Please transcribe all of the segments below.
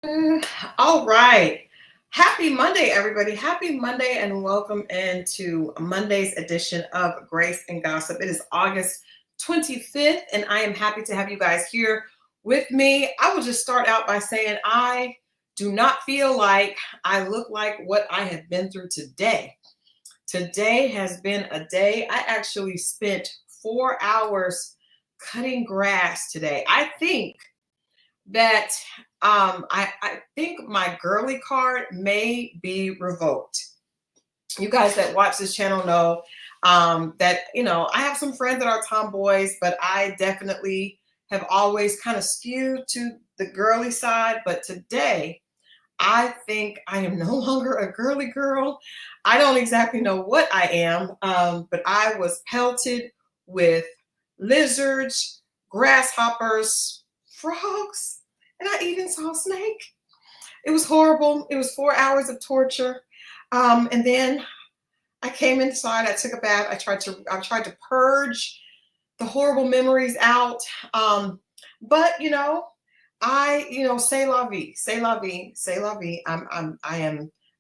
All right. Happy Monday, everybody. Happy Monday, and welcome into Monday's edition of Grace and Gossip. It is August 25th, and I am happy to have you guys here with me. I will just start out by saying I do not feel like I look like what I have been through today. Today has been a day. I actually spent 4 hours cutting grass today. That I think my girly card may be revoked. You guys that watch this channel know that I have some friends that are tomboys, but I definitely have always kind of skewed to the girly side. But today, I think I am no longer a girly girl. I don't exactly know what I am, but I was pelted with lizards, grasshoppers, frogs, and I even saw a snake. It was horrible. It was 4 hours of torture. And then I came inside. I took a bath. I tried to purge the horrible memories out. But say la vie, say la vie, say la vie. I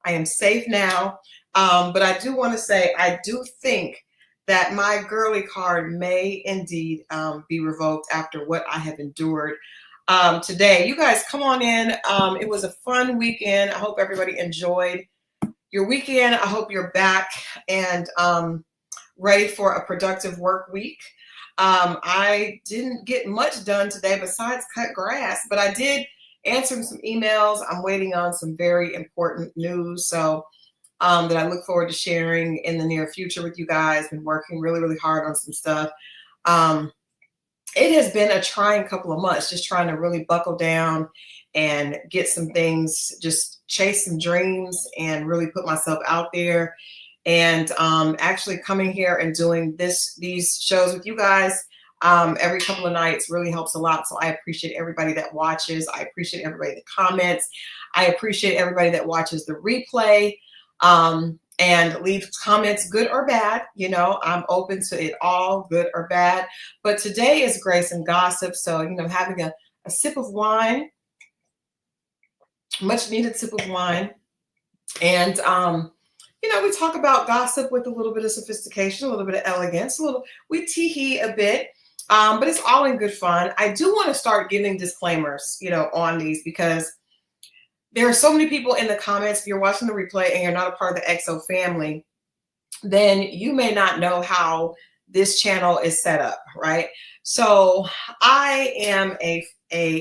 am safe now. But I do want to say I do think that my girly card may indeed be revoked after what I have endured today. You guys come on in. It was a fun weekend. I hope everybody enjoyed your weekend. I hope you're back and ready for a productive work week. I didn't get much done today besides cut grass, but I did answer some emails. I'm waiting on some very important news. So that I look forward to sharing in the near future with you guys. Been working really, really hard on some stuff. It has been a trying couple of months, just trying to really buckle down and get some things, just chase some dreams and really put myself out there. And actually coming here and doing these shows with you guys every couple of nights really helps a lot. So I appreciate everybody that watches. I appreciate everybody that comments. I appreciate everybody that watches the replay and leave comments, good or bad. I'm open to it all, good or bad. But today is Grace and Gossip. So, having a sip of wine, much needed sip of wine. And, we talk about gossip with a little bit of sophistication, a little bit of elegance, we tee-hee a bit, but it's all in good fun. I do want to start giving disclaimers, on these because there are so many people in the comments. If you're watching the replay and you're not a part of the XO family, then you may not know how this channel is set up, right? So I am a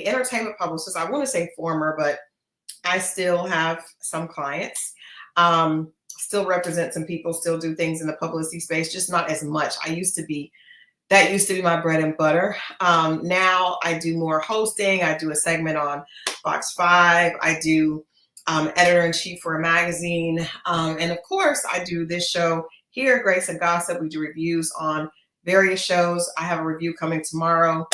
entertainment publicist. I want to say former, but I still have some clients, still represent some people, still do things in the publicity space, just not as much. That used to be my bread and butter. Now I do more hosting. I do a segment on Fox 5. I do editor-in-chief for a magazine. And of course, I do this show here, Grace and Gossip. We do reviews on various shows. I have a review coming tomorrow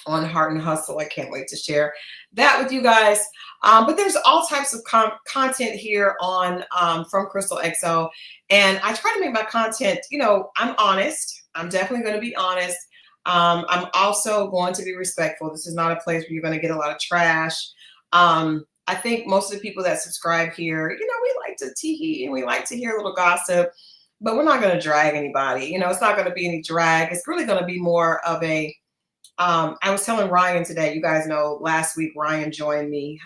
on Heart and Hustle. I can't wait to share that with you guys. But there's all types of content here on from Crystal XO. And I try to make my content, I'm honest. I'm definitely going to be honest. I'm also going to be respectful. This is not a place where you're going to get a lot of trash. I think most of the people that subscribe here, we like to tee and we like to hear a little gossip, but we're not going to drag anybody. It's not going to be any drag. It's really going to be more of a, I was telling Ryan today, you guys know last week, Ryan joined me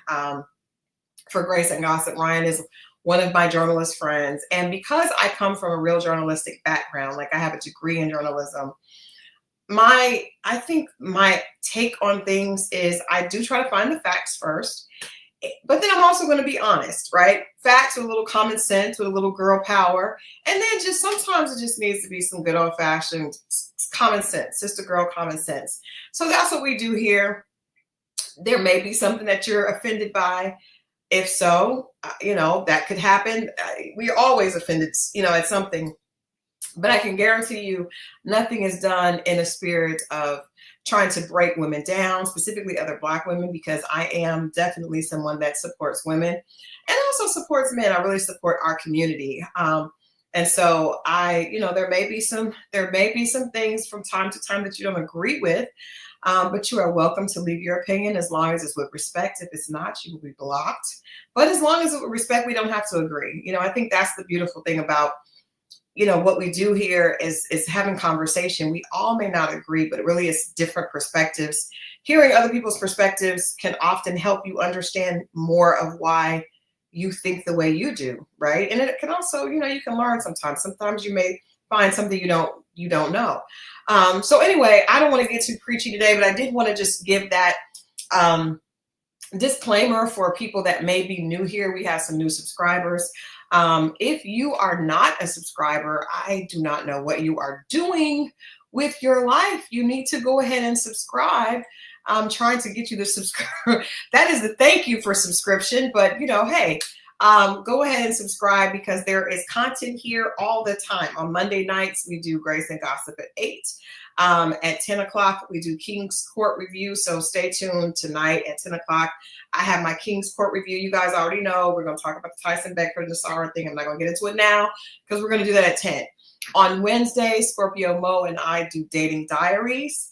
for Grace and Gossip. Ryan is one of my journalist friends. And because I come from a real journalistic background, like I have a degree in journalism, I think my take on things is I do try to find the facts first, but then I'm also going to be honest, right? Facts with a little common sense, with a little girl power. And then just sometimes it just needs to be some good old fashioned common sense, sister girl common sense. So that's what we do here. There may be something that you're offended by. If so, that could happen. We're always offended, at something. But I can guarantee you nothing is done in a spirit of trying to break women down, specifically other Black women, because I am definitely someone that supports women and also supports men. I really support our community. And so there may be some things from time to time that you don't agree with. But you are welcome to leave your opinion as long as it's with respect. If it's not, you will be blocked. But as long as it's with respect, we don't have to agree. I think that's the beautiful thing about what we do here is having conversation. We all may not agree, but it really is different perspectives. Hearing other people's perspectives can often help you understand more of why you think the way you do, right? And it can also, you can learn sometimes. Sometimes you may find something you don't know. So anyway, I don't want to get too preachy today, but I did want to just give that disclaimer for people that may be new here. We have some new subscribers. If you are not a subscriber, I do not know what you are doing with your life. You need to go ahead and subscribe. I'm trying to get you to subscribe. That is the thank you for subscription. But, hey, go ahead and subscribe because there is content here all the time. On Monday nights, we do Grace and Gossip at 8. At 10 o'clock, we do King's Court Review. So stay tuned tonight at 10 o'clock. I have my King's Court Review. You guys already know we're going to talk about the Tyson Beckford and the Sarah thing. I'm not going to get into it now because we're going to do that at 10. On Wednesday, Scorpio Mo and I do Dating Diaries.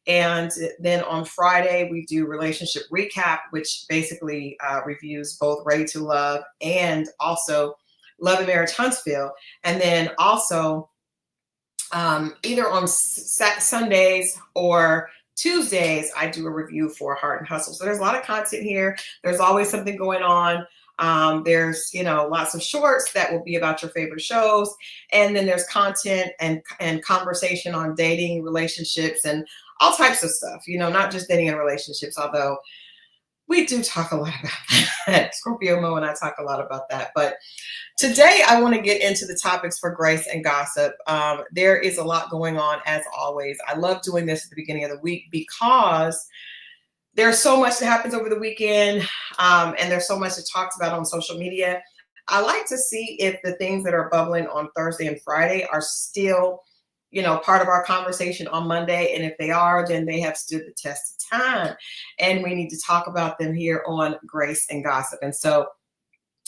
And then on Friday, we do Relationship Recap, which basically reviews both Ready to Love and also Love and Marriage Huntsville. And then also either on Sundays or Tuesdays, I do a review for Heart and Hustle. So there's a lot of content here. There's always something going on. There's, lots of shorts that will be about your favorite shows. And then there's content and conversation on dating, relationships, and all types of stuff, not just dating and relationships, although we do talk a lot about that. Scorpio Mo and I talk a lot about that. But today I want to get into the topics for Grace and Gossip. There is a lot going on as always. I love doing this at the beginning of the week because there's so much that happens over the weekend, and there's so much that talks about on social media. I like to see if the things that are bubbling on Thursday and Friday are still, part of our conversation on Monday. And if they are, then they have stood the test of time. And we need to talk about them here on Grace and Gossip. And so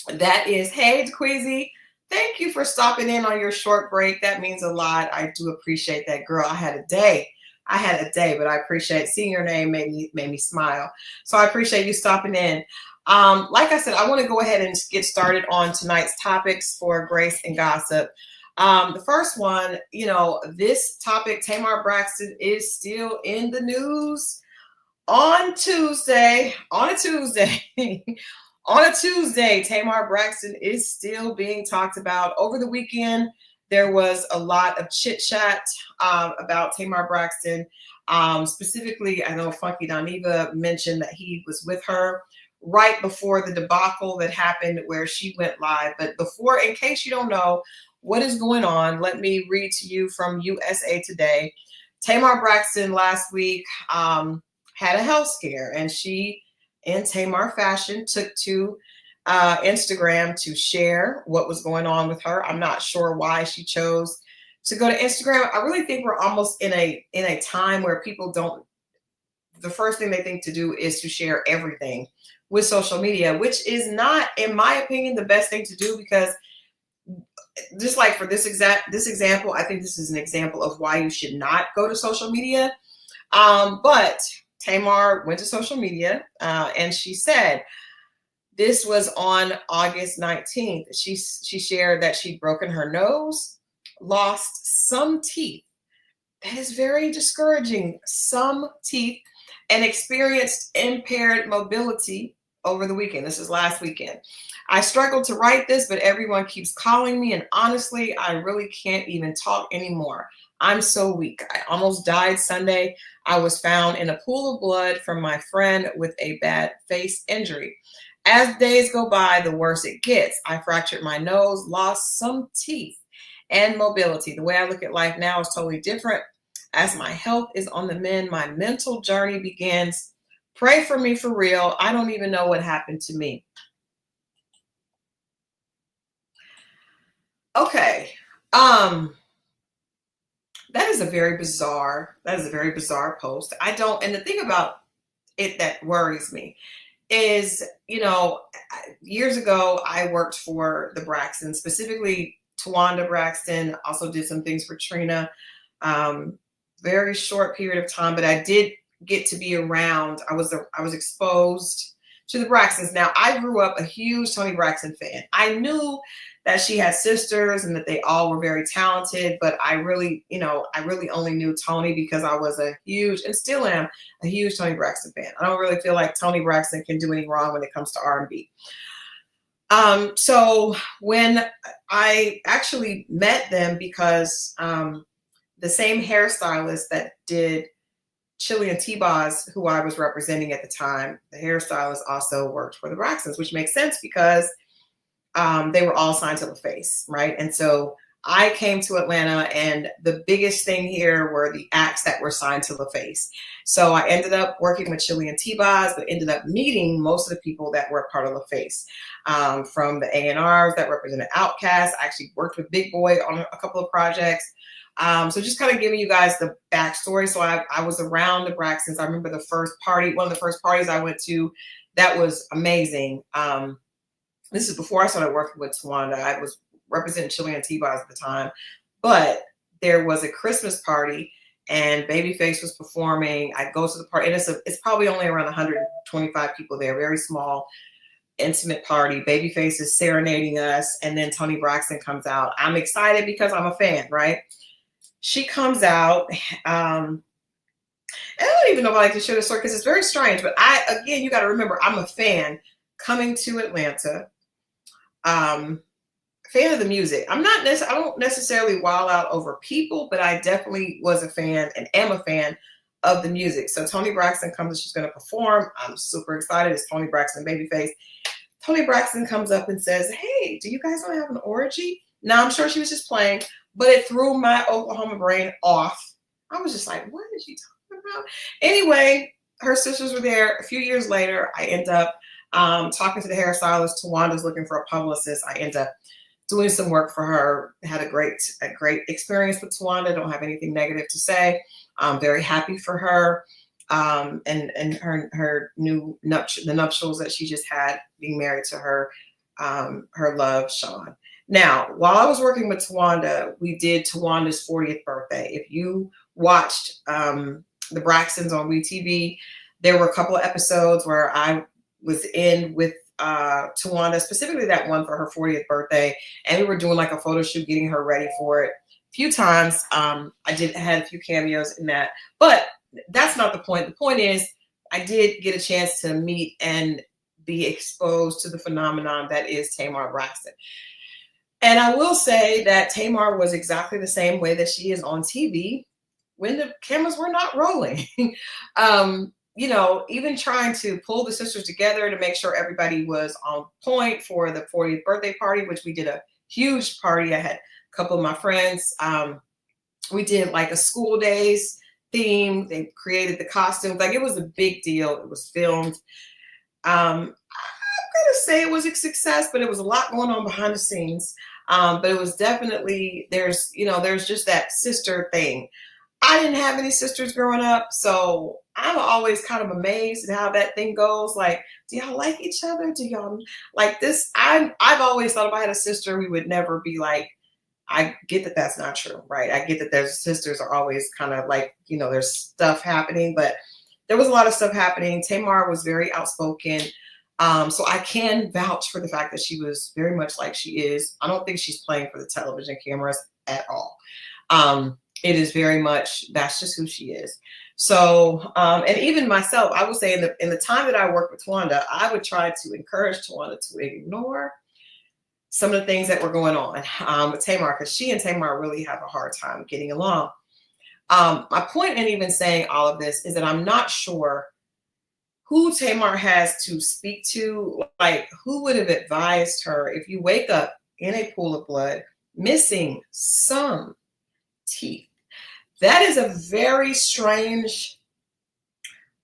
that is, hey, Queasy, thank you for stopping in on your short break. That means a lot. I do appreciate that, girl. I had a day, but I appreciate seeing your name made me smile. So I appreciate you stopping in. Like I said, I want to go ahead and get started on tonight's topics for Grace and Gossip. The first one, this topic, Tamar Braxton is still in the news on a Tuesday. On a Tuesday, Tamar Braxton is still being talked about. Over the weekend, there was a lot of chit chat about Tamar Braxton. Specifically, I know Funky Doniva mentioned that he was with her right before the debacle that happened where she went live. But before, in case you don't know what is going on, let me read to you from USA Today. Tamar Braxton last week had a health scare, and she, in Tamar fashion, took to Instagram to share what was going on with her. I'm not sure why she chose to go to Instagram. I really think we're almost in a time where people don't, the first thing they think to do is to share everything with social media, which is not, in my opinion, the best thing to do, because just like for this example, I think this is an example of why you should not go to social media. But Tamar went to social media and she said, this was on August 19th. She shared that she'd broken her nose, lost some teeth. That is very discouraging. Some teeth, and experienced impaired mobility over the weekend. This is last weekend. I struggled to write this, but everyone keeps calling me, and honestly, I really can't even talk anymore. I'm so weak. I almost died Sunday. I was found in a pool of blood from my friend with a bad face injury. As days go by, the worse it gets. I fractured my nose, lost some teeth and mobility. The way I look at life now is totally different. As my health is on the mend, my mental journey begins. Pray for me for real. I don't even know what happened to me. Okay. That is a very bizarre post. And the thing about it that worries me is, years ago, I worked for the Braxtons, specifically Tawanda Braxton, also did some things for Trina. Very short period of time, but I did get to be around. I was exposed to the Braxtons. Now, I grew up a huge Toni Braxton fan. I knew that she had sisters and that they all were very talented, but I really, I really only knew Toni because I was a huge, and still am, a huge Toni Braxton fan. I don't really feel like Toni Braxton can do any wrong when it comes to R&B. So when I actually met them, because the same hairstylist that did Chili and T-Boz, who I was representing at the time, the hairstylist also worked for the Braxtons, which makes sense because they were all signed to LaFace, right? And so I came to Atlanta, and the biggest thing here were the acts that were signed to LaFace. So I ended up working with Chili and T-Boz, but ended up meeting most of the people that were part of LaFace, from the A&Rs that represented Outkast. I actually worked with Big Boy on a couple of projects. So just kind of giving you guys the backstory. So I was around the Braxtons. I remember the first party, one of the first parties I went to, that was amazing. This is before I started working with Towanda. I was representing Chili and T-Boz at the time, but there was a Christmas party and Babyface was performing. I go to the party, and it's probably only around 125 people there, very small, intimate party. Babyface is serenading us, and then Toni Braxton comes out. I'm excited because I'm a fan, right? She comes out. I don't even know if I like to share this story because it's very strange, but again, you got to remember, I'm a fan coming to Atlanta. Fan of the music. I don't necessarily wild out over people, but I definitely was a fan and am a fan of the music. So Toni Braxton comes and she's going to perform. I'm super excited. It's Toni Braxton, Babyface. Toni Braxton comes up and says, "Hey, do you guys want to have an orgy?" Now, I'm sure she was just playing, but it threw my Oklahoma brain off. I was just like, what is she talking about? Anyway, her sisters were there. A few years later, I end up talking to the hairstylist. Tawanda's looking for a publicist. I end up doing some work for her. Had a great experience with Towanda. Don't have anything negative to say. I'm very happy for her. And her new the nuptials that she just had, being married to her love, Sean. Now, while I was working with Towanda, we did Tawanda's 40th birthday. If you watched the Braxtons on WeTV, there were a couple of episodes where I was in with Towanda, specifically that one for her 40th birthday, and we were doing like a photo shoot, getting her ready for it. A few times, I had a few cameos in that, but that's not the point. The point is, I did get a chance to meet and be exposed to the phenomenon that is Tamar Braxton. And I will say that Tamar was exactly the same way that she is on TV when the cameras were not rolling. Even trying to pull the sisters together to make sure everybody was on point for the 40th birthday party, which we did a huge party. I had a couple of my friends. We did like a school days theme. They created the costumes. Like, it was a big deal. It was filmed. I'm gonna say it was a success, but it was a lot going on behind the scenes. But it was definitely, there's just that sister thing. I didn't have any sisters growing up, so I'm always kind of amazed at how that thing goes. Like, do y'all like each other? Do y'all like this? I've always thought if I had a sister, we would never be like, I get that that's not true, right? I get that their sisters are always kind of like, there's stuff happening, but there was a lot of stuff happening. Tamar was very outspoken. So I can vouch for the fact that she was very much like she is. I don't think she's playing for the television cameras at all. It is very much, that's just who she is. So, and even myself, I would say in the time that I worked with Towanda, I would try to encourage Towanda to ignore some of the things that were going on with Tamar, because she and Tamar really have a hard time getting along. My point in even saying all of this is that I'm not sure who Tamar has to speak to. Like, who would have advised her if you wake up in a pool of blood, missing some teeth? That is a very strange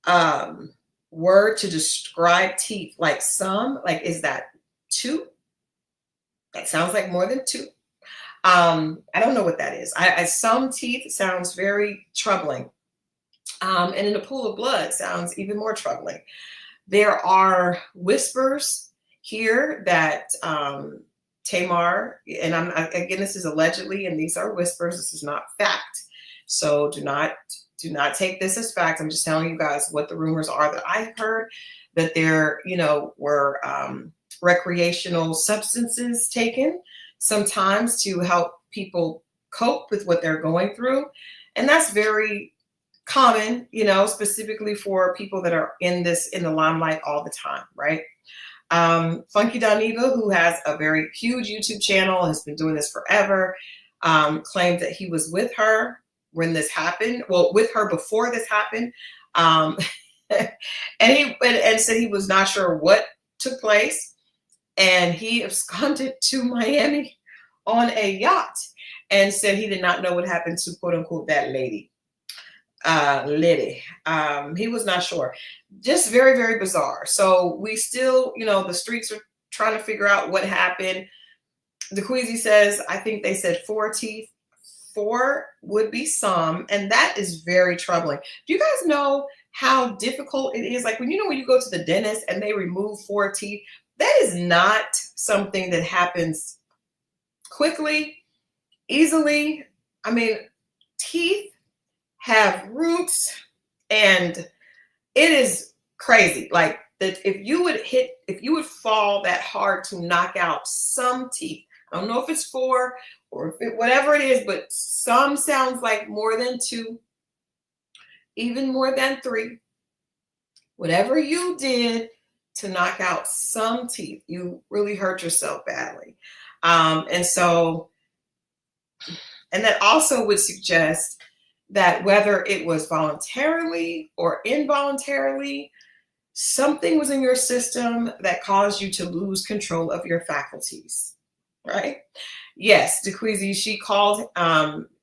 word to describe teeth. Like, some, like, is that two? That sounds like more than two. I don't know what that is. Some teeth sounds very troubling. And in a pool of blood sounds even more troubling. There are whispers here that Tamar, and again, this is allegedly, and these are whispers. This is not fact. So do not do not take this as fact. I'm just telling you guys what the rumors are that I've heard, that there, were recreational substances taken sometimes to help people cope with what they're going through. And that's very common, specifically for people that are in the limelight all the time, right? Funky Dineva, who has a very huge YouTube channel, has been doing this forever, claimed that he was with her when this happened. Well, with her before this happened, and said he was not sure what took place, and he absconded to Miami on a yacht, and said he did not know what happened to quote unquote that lady. He was not sure. Just very, very bizarre. So we still, the streets are trying to figure out what happened. DeQueasy says, I think they said 4 teeth. 4 would be some, and that is very troubling. Do you guys know how difficult it is? Like when you go to the dentist and they remove 4 teeth, that is not something that happens quickly, easily. I mean, teeth have roots, and it is crazy. Like that, if you would fall that hard to knock out some teeth, I don't know if it's 4 or whatever it is, but some sounds like more than 2, even more than 3. Whatever you did to knock out some teeth, you really hurt yourself badly. And that also would suggest that whether it was voluntarily or involuntarily, something was in your system that caused you to lose control of your faculties, right? Yes, DeQueasy, she called, Funky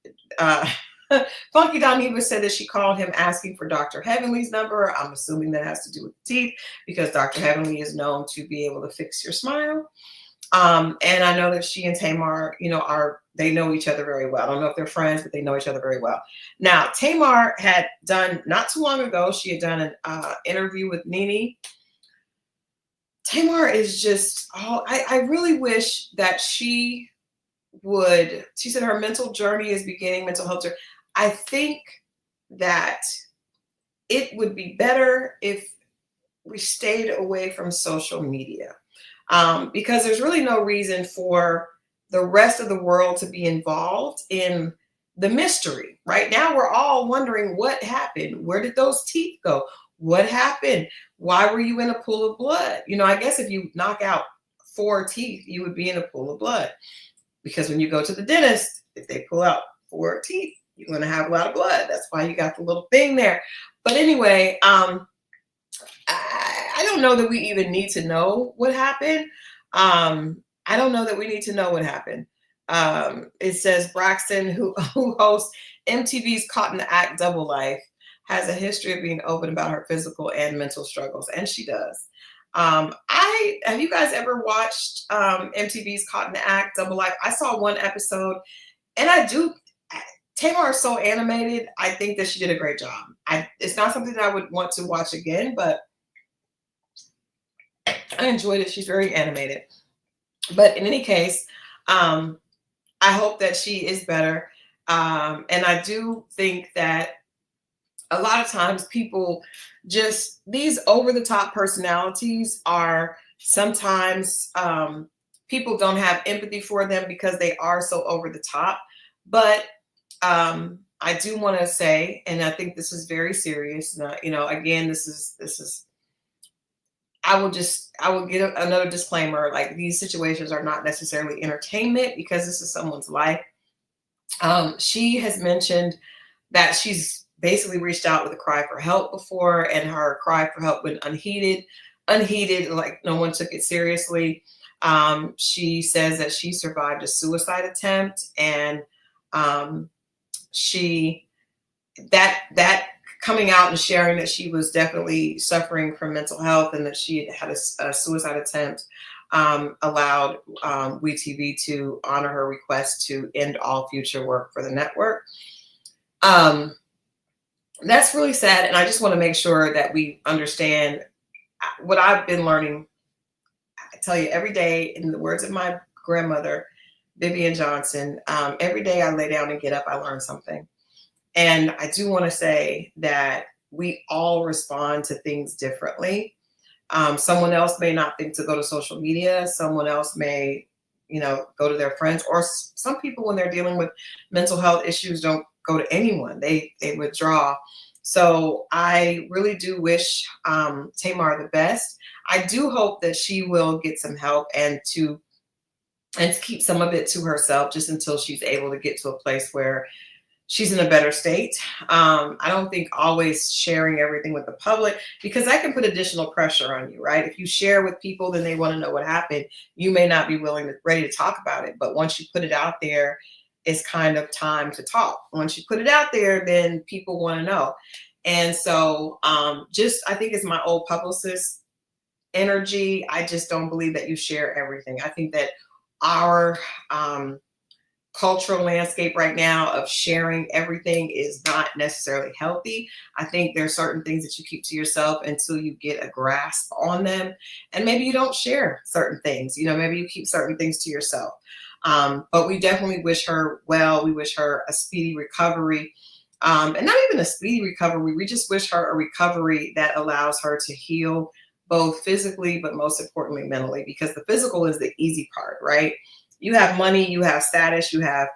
Dineva said that she called him asking for Dr. Heavenly's number. I'm assuming that has to do with teeth, because Dr. Heavenly is known to be able to fix your smile. And I know that she and Tamar, they know each other very well. I don't know if they're friends, but they know each other very well. Now, Tamar had done, not too long ago, she had done an interview with Nene. Tamar is just, I really wish that she said her mental journey is beginning, mental health journey. I think that it would be better if we stayed away from social media. Because there's really no reason for the rest of the world to be involved in the mystery. Right now, we're all wondering what happened. Where did those teeth go? What happened? Why were you in a pool of blood? I guess if you knock out 4 teeth, you would be in a pool of blood. Because when you go to the dentist, if they pull out 4 teeth, you're going to have a lot of blood. That's why you got the little thing there. But anyway, I don't know that we even need to know what happened. I don't know that we need to know what happened. It says Braxton, who hosts MTV's Caught in the Act Double Life, has a history of being open about her physical and mental struggles, and she does. Have you guys ever watched MTV's Caught in the Act Double Life? I saw 1 episode, and Tamar is so animated. I think that she did a great job. It's not something that I would want to watch again, but I enjoyed it. She's very animated. But in any case, I hope that she is better. And I do think that a lot of times people just, these over-the-top personalities are sometimes, people don't have empathy for them because they are so over the top. But I do want to say, and I think this is very serious, again, this is, I will get another disclaimer. Like, these situations are not necessarily entertainment, because this is someone's life. She has mentioned that she's basically reached out with a cry for help before, and her cry for help went unheeded, like no one took it seriously. She says that she survived a suicide attempt, and that coming out and sharing that she was definitely suffering from mental health and that she had a suicide attempt allowed WeTV to honor her request to end all future work for the network. That's really sad, and I just want to make sure that we understand what I've been learning. I tell you, every day, in the words of my grandmother, Vivian Johnson, every day I lay down and get up, I learn something. And I do want to say that we all respond to things differently. Someone else may not think to go to social media. Someone else may, go to their friends. Or some people, when they're dealing with mental health issues, don't go to anyone. They withdraw. So I really do wish Tamar the best. I do hope that she will get some help and to keep some of it to herself just until she's able to get to a place where she's in a better state. I don't think always sharing everything with the public, because that can put additional pressure on you, right? If you share with people, then they want to know what happened. You may not be ready to talk about it, but once you put it out there, it's kind of time to talk. Once you put it out there, then people want to know. And so I think it's my old publicist energy. I just don't believe that you share everything. I think that our cultural landscape right now of sharing everything is not necessarily healthy. I think there are certain things that you keep to yourself until you get a grasp on them. And maybe you don't share certain things, maybe you keep certain things to yourself. But we definitely wish her well. We wish her a speedy recovery. And not even a speedy recovery. We just wish her a recovery that allows her to heal both physically, but most importantly, mentally, because the physical is the easy part, right? You have money, you have status, you have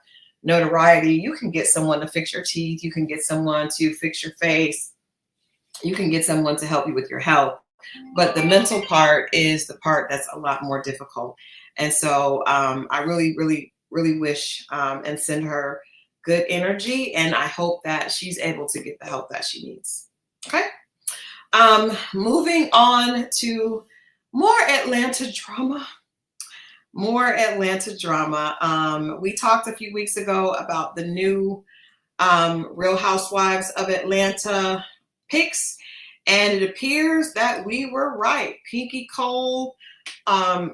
notoriety. You can get someone to fix your teeth. You can get someone to fix your face. You can get someone to help you with your health. But the mental part is the part that's a lot more difficult. And so I really, really, really wish and send her good energy. And I hope that she's able to get the help that she needs. Okay. Moving on to more Atlanta drama. We talked a few weeks ago about the new Real Housewives of Atlanta picks, and it appears that we were right. Pinky Cole,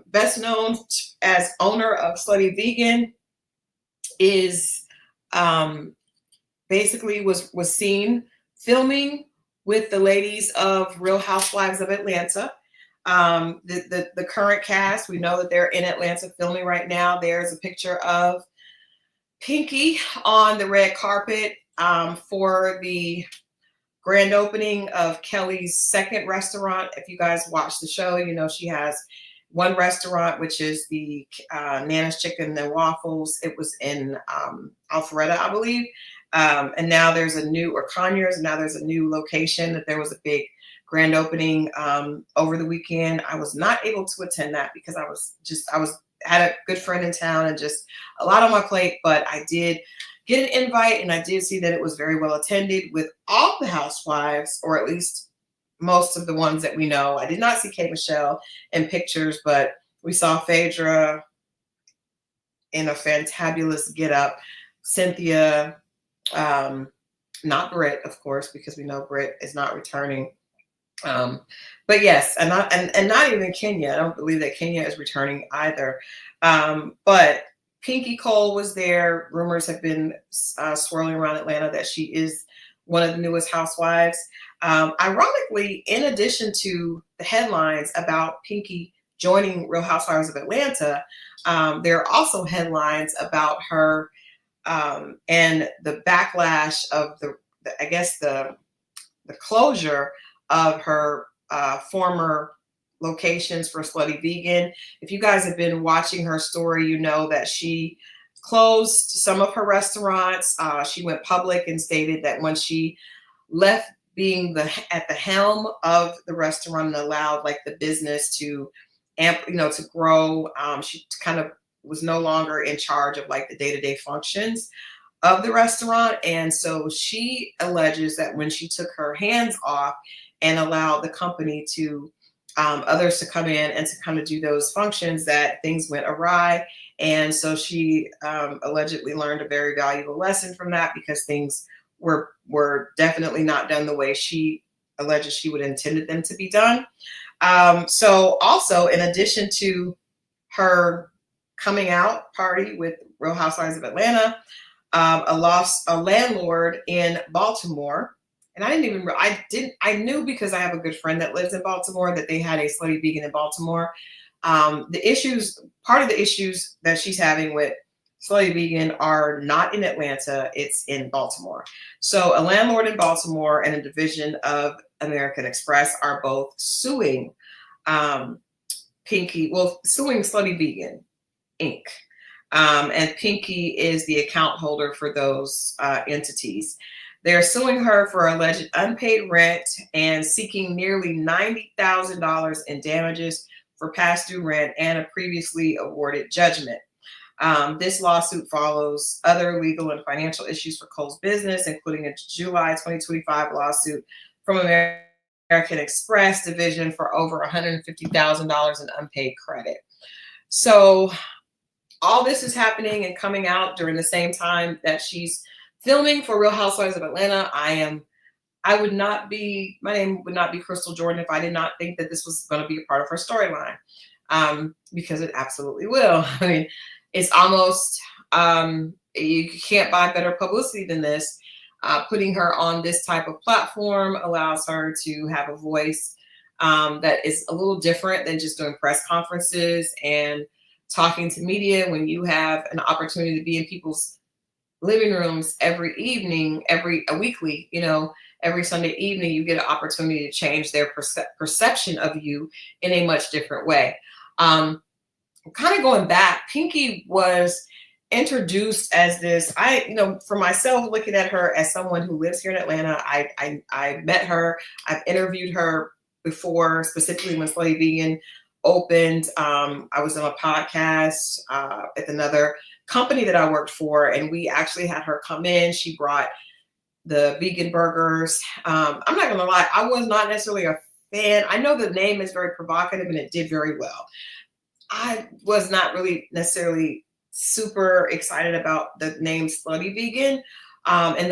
best known as owner of Slutty Vegan, is basically was seen filming with the ladies of Real Housewives of Atlanta. The current cast, we know that they're in Atlanta filming right now. There's a picture of Pinky on the red carpet for the grand opening of Kelly's second restaurant. If you guys watch the show, she has one restaurant, which is the Nana's Chicken and Waffles. It was in Alpharetta, I believe. And now there's a new, or Conyers, and now there's a new location that there was a big grand opening over the weekend. I was not able to attend that because I had a good friend in town and just a lot on my plate, but I did get an invite and I did see that it was very well attended with all the housewives, or at least most of the ones that we know. I did not see K. Michelle in pictures, but we saw Phaedra in a fantabulous get-up, Cynthia, not Britt, of course, because we know Britt is not returning. But yes, and not even Kenya. I don't believe that Kenya is returning either. But Pinky Cole was there. Rumors have been swirling around Atlanta that she is one of the newest housewives. Ironically, in addition to the headlines about Pinky joining Real Housewives of Atlanta, there are also headlines about her and the backlash of the closure of her former locations for Slutty Vegan. If you guys have been watching her story, you know that she closed some of her restaurants. She went public and stated that when she left being at the helm of the restaurant and allowed the business to to grow, she kind of was no longer in charge of the day-to-day functions of the restaurant. And so she alleges that when she took her hands off and allowed the company to others to come in and to kind of do those functions, that things went awry. And so she allegedly learned a very valuable lesson from that, because things were definitely not done the way she alleges she would intended them to be done. So also, in addition to her coming out party with Real Housewives of Atlanta, a landlord in Baltimore, and I knew because I have a good friend that lives in Baltimore that they had a Slutty Vegan in Baltimore. Part of the issues that she's having with Slutty Vegan are not in Atlanta, it's in Baltimore. So a landlord in Baltimore and a division of American Express are both suing um, suing Slutty Vegan Inc. And Pinky is the account holder for those entities. They're suing her for alleged unpaid rent and seeking nearly $90,000 in damages for past due rent and a previously awarded judgment. This lawsuit follows other legal and financial issues for Kohl's business, including a July 2025 lawsuit from American Express division for over $150,000 in unpaid credit. So all this is happening and coming out during the same time that she's filming for Real Housewives of Atlanta. My name would not be Crystal Jordan if I did not think that this was going to be a part of her storyline, because it absolutely will. I mean, it's almost, you can't buy better publicity than this. Putting her on this type of platform allows her to have a voice that is a little different than just doing press conferences and talking to media. When you have an opportunity to be in people's living rooms every evening, weekly, every Sunday evening, you get an opportunity to change their perception of you in a much different way. Kind of going back, Pinky was introduced as this, for myself, looking at her as someone who lives here in Atlanta, I met her, I've interviewed her before, specifically when Slutty Vegan opened. I was on a podcast at another company that I worked for, and we actually had her come in. She brought the vegan burgers. I'm not gonna lie, I was not necessarily a fan. I know the name is very provocative and it did very well. I was not really necessarily super excited about the name Slutty Vegan. And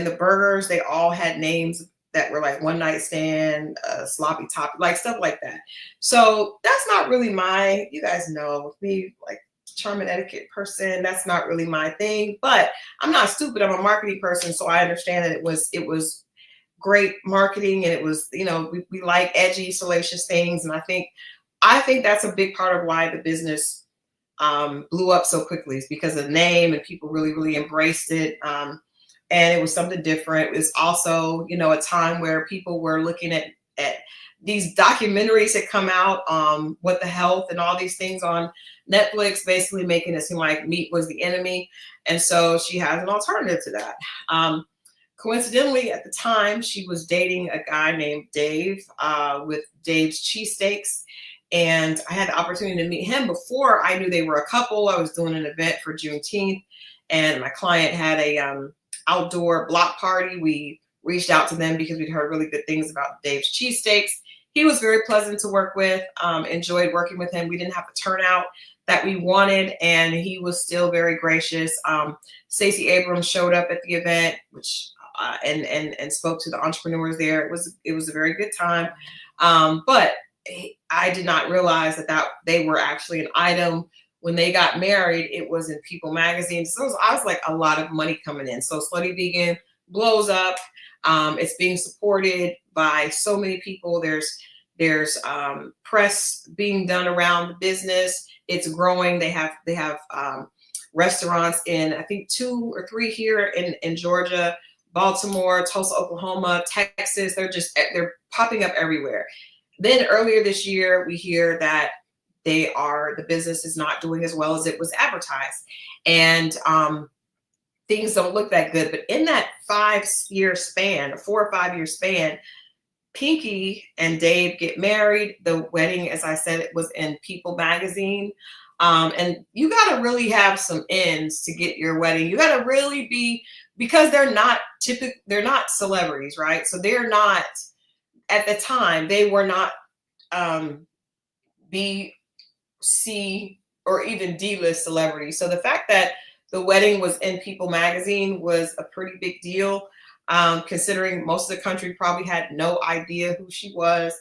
the burgers, they all had names that were like one night stand, sloppy top, like stuff like that. So that's not really you guys know me, like charm and etiquette person. That's not really my thing, but I'm not stupid. I'm a marketing person. So I understand that it was great marketing, and it was, we like edgy, salacious things. And I think that's a big part of why the business blew up so quickly, is because of the name, and people really, really embraced it. And it was something different. It was also, a time where people were looking at these documentaries that come out, What the Health and all these things on Netflix, basically making it seem like meat was the enemy. And so she has an alternative to that. Coincidentally, at the time, she was dating a guy named Dave, with Dave's Cheesesteaks. And I had the opportunity to meet him before I knew they were a couple. I was doing an event for Juneteenth, and my client had a outdoor block party. We reached out to them because we'd heard really good things about Dave's Cheesesteaks. He was very pleasant to work with, enjoyed working with him. We didn't have the turnout that we wanted, and he was still very gracious. Stacey Abrams showed up at the event, which and spoke to the entrepreneurs there. It was a very good time, but I did not realize that they were actually an item. When they got married, it was in People magazine. So I was like, a lot of money coming in. So Slutty Vegan blows up. It's being supported by so many people. There's press being done around the business. It's growing. They have restaurants in, I think, 2 or 3 here in Georgia, Baltimore, Tulsa, Oklahoma, Texas. They're popping up everywhere. Then earlier this year, we hear that the business is not doing as well as it was advertised. And things don't look that good. But in that 5-year span, a 4 or 5 year span, Pinky and Dave get married. The wedding, as I said, it was in People magazine. And you got to really have some ends to get your wedding. You got to really be, because they're not celebrities, right? So they're not, at the time, they were not B, C, or even D-list celebrities. So the fact that the wedding was in People magazine was a pretty big deal, considering most of the country probably had no idea who she was,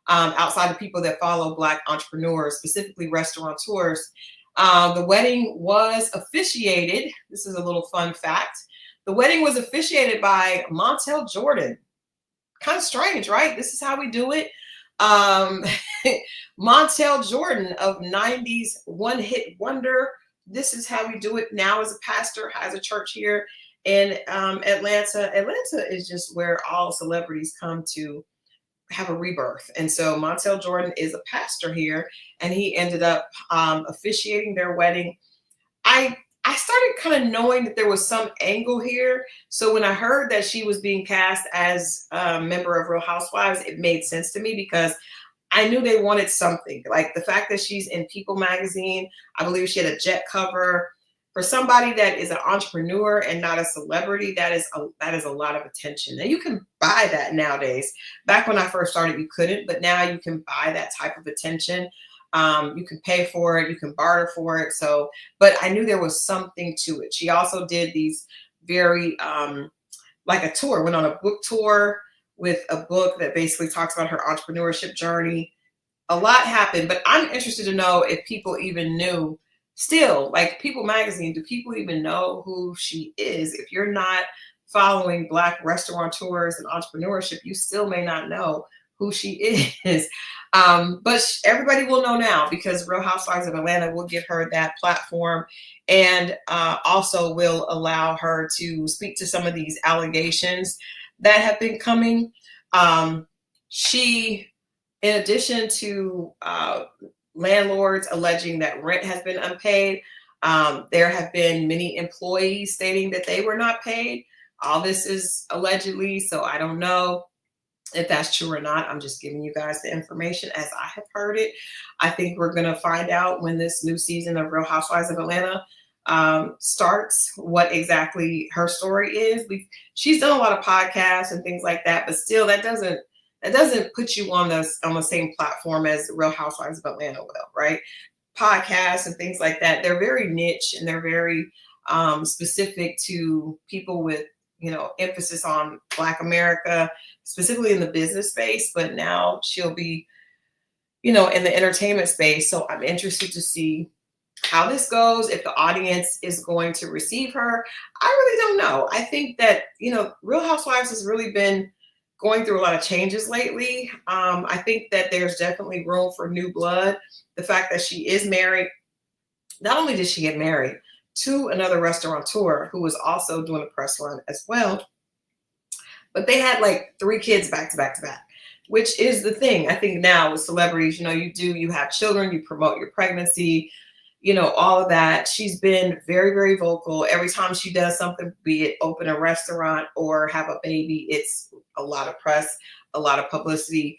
outside of people that follow Black entrepreneurs, specifically restaurateurs. The wedding was officiated. This is a little fun fact. The wedding was officiated by Montel Jordan. Kind of strange, right? This is how we do it. Montel Jordan of 90s one-hit wonder this is how we do it now as a pastor, has a church here in Atlanta. Atlanta is just where all celebrities come to have a rebirth. And so Montel Jordan is a pastor here, and he ended up officiating their wedding. I started kind of knowing that there was some angle here. So when I heard that she was being cast as a member of Real Housewives, it made sense to me because I knew they wanted something. Like the fact that she's in People magazine, I believe she had a jet cover. For somebody that is an entrepreneur and not a celebrity, that is a lot of attention. And you can buy that nowadays. Back when I first started, you couldn't, but now you can buy that type of attention. You can pay for it, you can barter for it. So, but I knew there was something to it. She also did these very like a tour, went on a book tour with a book that basically talks about her entrepreneurship journey. A lot happened, but I'm interested to know if people even knew. Still, like People magazine, do people even know who she is? If you're not following Black restaurateurs and entrepreneurship, you still may not know who she is. But everybody will know now because Real Housewives of Atlanta will give her that platform, and also will allow her to speak to some of these allegations that have been coming. She, in addition to landlords alleging that rent has been unpaid, there have been many employees stating that they were not paid. All this is allegedly, so I don't know if that's true or not. I'm just giving you guys the information as I have heard it. I think we're going to find out when this new season of Real Housewives of Atlanta starts, what exactly her story is. She's done a lot of podcasts and things like that, but still that doesn't put you on the same platform as Real Housewives of Atlanta will, right? Podcasts and things like that, they're very niche and they're very specific to people with, emphasis on Black America, specifically in the business space. But now she'll be, in the entertainment space. So I'm interested to see how this goes, if the audience is going to receive her. I really don't know. I think that, Real Housewives has really been going through a lot of changes lately. I think that there's definitely room for new blood. The fact that she is married, not only did she get married to another restaurateur who was also doing a press run as well, but they had like 3 kids back to back to back, which is the thing. I think now with celebrities, you have children, you promote your pregnancy, all of that. She's been very, very vocal. Every time she does something, be it open a restaurant or have a baby, it's a lot of press, a lot of publicity.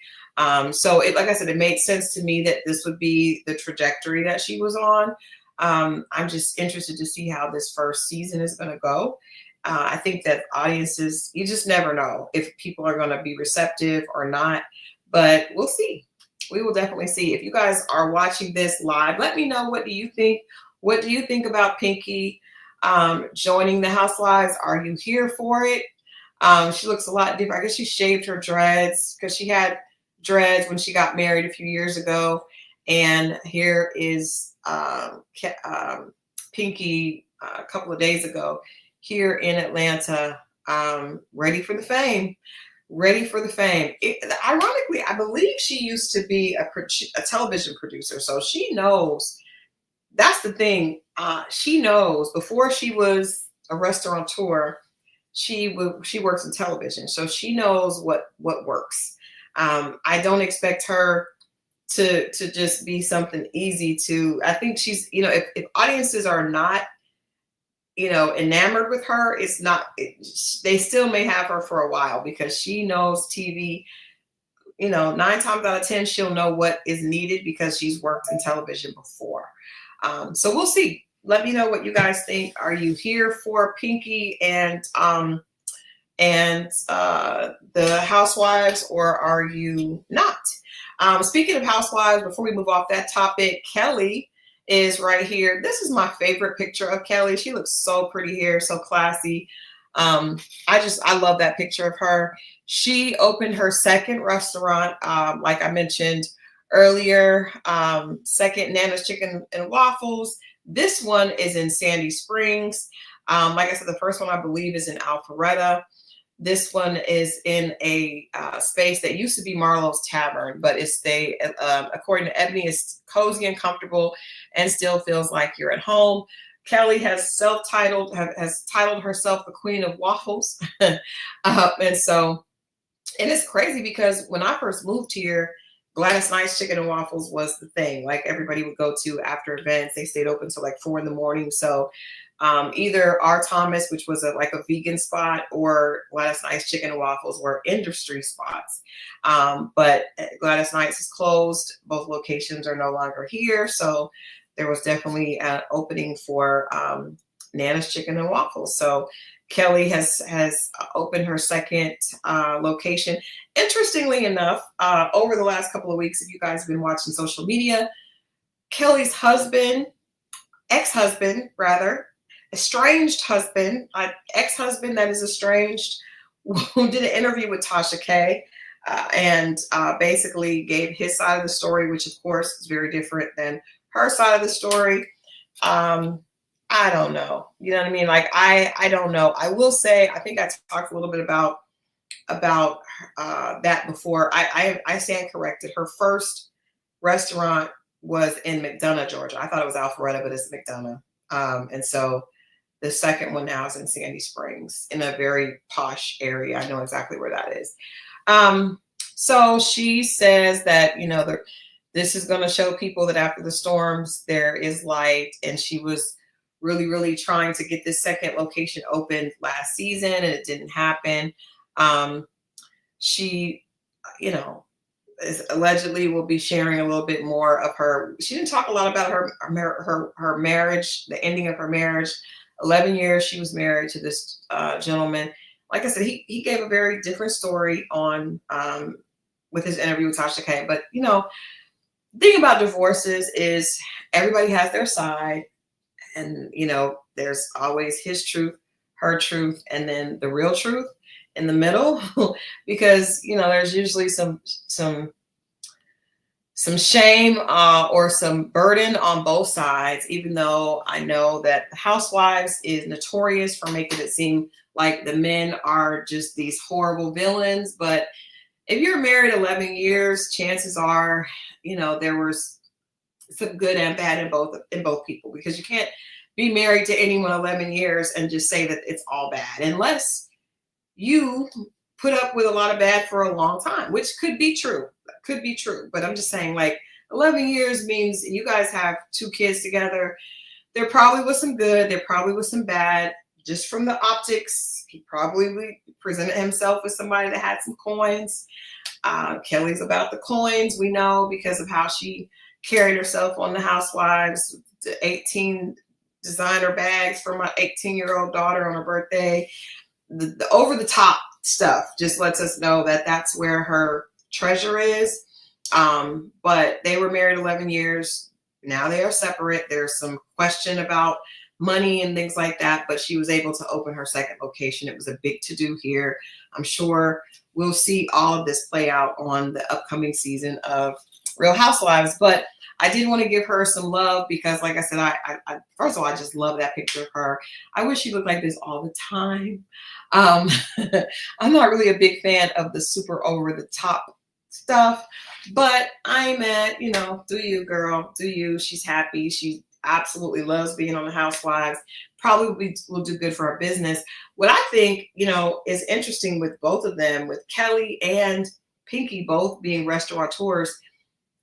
So like I said, it made sense to me that this would be the trajectory that she was on. I'm just interested to see how this first season is going to go. I think that audiences, you just never know if people are going to be receptive or not, but we'll see. We will definitely see. If you guys are watching this live, let me know, what do you think? What do you think about Pinky joining the Housewives? Are you here for it? She looks a lot different. I guess she shaved her dreads because she had dreads when she got married a few years ago. And here is Pinky a couple of days ago here in Atlanta, ready for the fame. Ironically, I believe she used to be a television producer, so she knows. That's the thing. She knows before she was a restaurateur, she works in television, so she knows what works. I don't expect her to just be something easy to. I think she's, if audiences are not, enamored with her, they still may have her for a while because she knows TV. 9 times out of 10, she'll know what is needed because she's worked in television before. So we'll see. Let me know what you guys think. Are you here for Pinky and the Housewives, or are you not? Speaking of Housewives, before we move off that topic, Kelly is right here. This is my favorite picture of Kelly. She looks so pretty here, so classy. I love that picture of her. She opened her second restaurant, like I mentioned earlier, second Nana's Chicken and Waffles. This one is in Sandy Springs. Like I said, the first one I believe is in Alpharetta. This one is in a space that used to be Marlowe's Tavern, but according to Ebony, it's cozy and comfortable and still feels like you're at home. Kelly has has titled herself the Queen of Waffles. And so, and it's crazy because when I first moved here, Gladys Knight's Chicken and Waffles was the thing. Like everybody would go to after events. They stayed open till like 4 a.m. So either R. Thomas, which was like a vegan spot, or Gladys Knight's Chicken and Waffles were industry spots. But Gladys Knight's is closed. Both locations are no longer here. So there was definitely an opening for Nana's Chicken and Waffles. So Kelly has opened her second location. Interestingly enough, over the last couple of weeks, if you guys have been watching social media, Kelly's husband, ex-husband rather, estranged husband, ex-husband that is estranged, who did an interview with Tasha K and basically gave his side of the story, which of course is very different than her side of the story. I don't know. You know what I mean? Like, I don't know. I will say, I think I talked a little bit about that before. I stand corrected. Her first restaurant was in McDonough, Georgia. I thought it was Alpharetta, but it's McDonough. And so the second one now is in Sandy Springs in a very posh area. I know exactly where that is. So she says that, you know, this is going to show people that after the storms, there is light. And she was really, really trying to get this second location open last season, and it didn't happen. She, you know, allegedly will be sharing a little bit more of her. She didn't talk a lot about her marriage, the ending of her marriage. 11 years she was married to this gentleman. Like I said, he gave a very different story on with his interview with Tasha K. But you know, the thing about divorces is everybody has their side, and you know, there's always his truth, her truth, and then the real truth in the middle. Because you know, there's usually some shame or some burden on both sides, even though I know that Housewives is notorious for making it seem like the men are just these horrible villains. But if you're married 11 years, chances are, you know, there was some good and bad in both people, because you can't be married to anyone 11 years and just say that it's all bad, unless you put up with a lot of bad for a long time, which could be true. But I'm just saying, like, 11 years means you guys have 2 kids together. There probably was some good, there probably was some bad. Just from the optics, he probably presented himself as somebody that had some coins. Kelly's about the coins, we know, because of how she carried herself on the Housewives, the 18 designer bags for my 18-year-old daughter on her birthday. The over the top stuff just lets us know that that's where her treasure is. But they were married 11 years. Now they are separate. There's some question about money and things like that, but she was able to open her second location. It was a big to-do here. I'm sure we'll see all of this play out on the upcoming season of Real Housewives. But I did want to give her some love because, like I said, I first of all, I just love that picture of her. I wish she looked like this all the time. I'm not really a big fan of the super over the top stuff, but I'm at, you know, do you, girl, do you. She's happy. She absolutely loves being on the Housewives. Probably will do good for her business. What I think, you know, is interesting with both of them, with Kelly and Pinky both being restaurateurs.